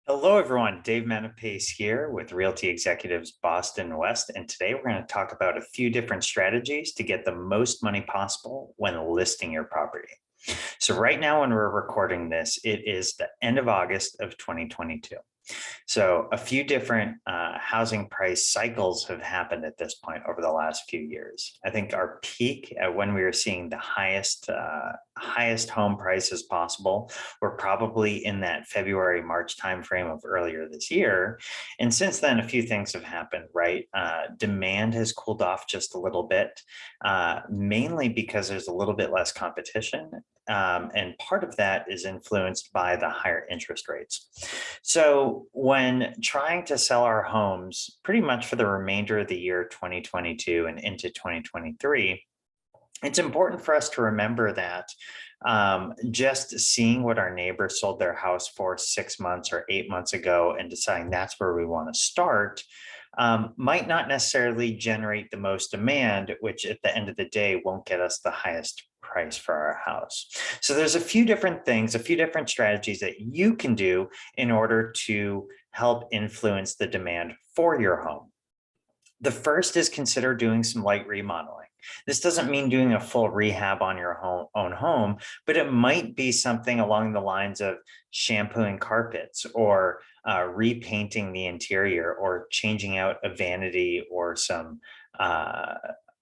Hello, everyone. Dave Menapace here with Realty Executives Boston West. And today we're going to talk about a few different strategies to get the most money possible when listing your property. So, right now, when we're recording this, it is the end of August of 2022. So a few different housing price cycles have happened at this point over the last few years. I think our peak when we were seeing the highest home prices possible were probably in that February, March timeframe of earlier this year. And since then, a few things have happened, right? Demand has cooled off just a little bit, mainly because there's a little bit less competition. And part of that is influenced by the higher interest rates. So, when trying to sell our homes pretty much for the remainder of the year 2022 and into 2023, it's important for us to remember that just seeing what our neighbors sold their house for 6 months or 8 months ago and deciding that's where we want to start might not necessarily generate the most demand, which at the end of the day won't get us the highest price for our house. So there's a few different things, a few different strategies that you can do in order to help influence the demand for your home. The first is consider doing some light remodeling. This doesn't mean doing a full rehab on your own home, but it might be something along the lines of shampooing carpets or repainting the interior or changing out a vanity or some uh,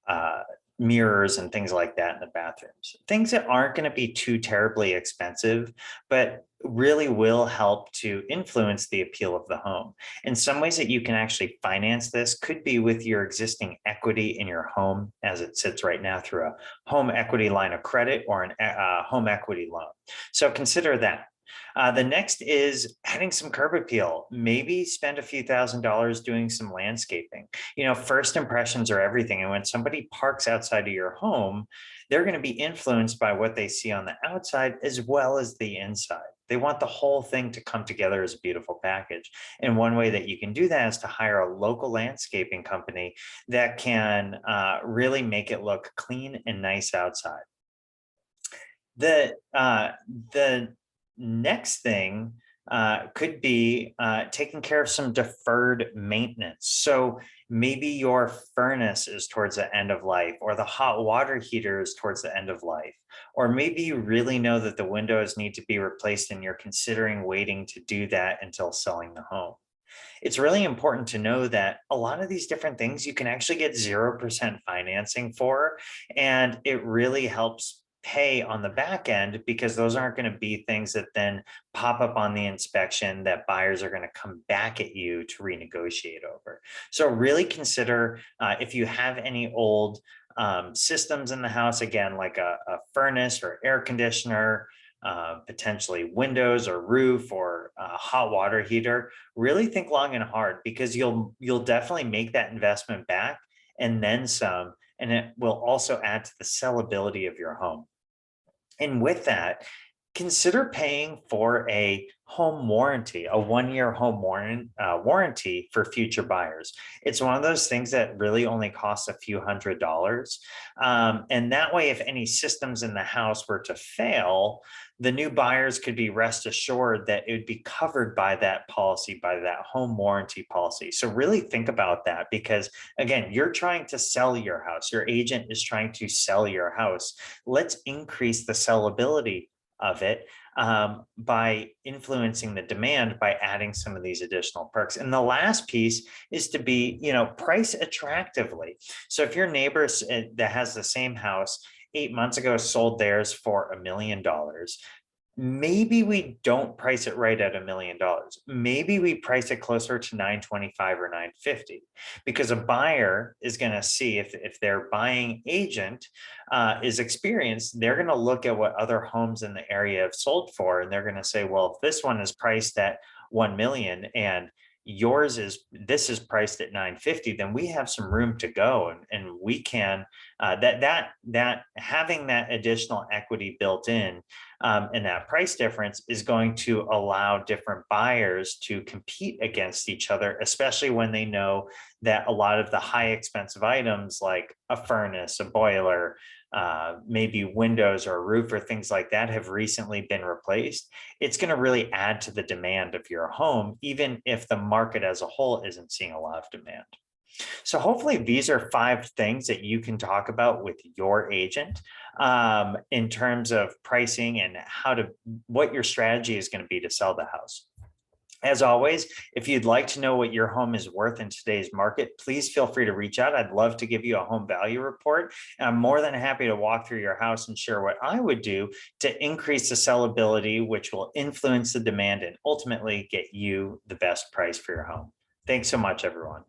uh, mirrors and things like that in the bathrooms. Things that aren't going to be too terribly expensive, but really will help to influence the appeal of the home. And some ways that you can actually finance this could be with your existing equity in your home as it sits right now through a home equity line of credit or a home equity loan. So consider that. The next is adding some curb appeal. Maybe spend a few $1,000s doing some landscaping. First impressions are everything. And when somebody parks outside of your home, they're going to be influenced by what they see on the outside as well as the inside. They want the whole thing to come together as a beautiful package. And one way that you can do that is to hire a local landscaping company that can really make it look clean and nice outside. The next thing could be taking care of some deferred maintenance. So maybe your furnace is towards the end of life, or the hot water heater is towards the end of life, or maybe you really know that the windows need to be replaced and you're considering waiting to do that until selling the home. It's really important to know that a lot of these different things you can actually get 0% financing for, and it really helps pay on the back end because those aren't going to be things that then pop up on the inspection that buyers are going to come back at you to renegotiate over. So really consider if you have any old systems in the house, again, like a furnace or air conditioner, potentially windows or roof or a hot water heater. Really think long and hard because you'll definitely make that investment back and then some, and it will also add to the sellability of your home. And with that, consider paying for a home warranty, a 1-year home warranty for future buyers. It's one of those things that really only costs a few $100s. And that way, if any systems in the house were to fail, the new buyers could be rest assured that it would be covered by that policy, by that home warranty policy. So really think about that because, again, you're trying to sell your house. Your agent is trying to sell your house. Let's increase the sellability of it by influencing the demand by adding some of these additional perks. And the last piece is to be, price attractively. So if your neighbor that has the same house 8 months ago sold theirs for $1 million, maybe we don't price it right at $1 million. Maybe we price it closer to 925 or 950 because a buyer is going to see if their buying agent is experienced, they're going to look at what other homes in the area have sold for. And they're going to say, well, if this one is priced at 1 million and this is priced at 950, then we have some room to go and we can that having that additional equity built in and that price difference is going to allow different buyers to compete against each other, especially when they know that a lot of the high expensive items like a furnace, a boiler, maybe windows or roof or things like that have recently been replaced, it's going to really add to the demand of your home, even if the market as a whole isn't seeing a lot of demand. So hopefully these are 5 things that you can talk about with your agent in terms of pricing and what your strategy is going to be to sell the house. As always, if you'd like to know what your home is worth in today's market, please feel free to reach out. I'd love to give you a home value report. And I'm more than happy to walk through your house and share what I would do to increase the sellability, which will influence the demand and ultimately get you the best price for your home. Thanks so much, everyone.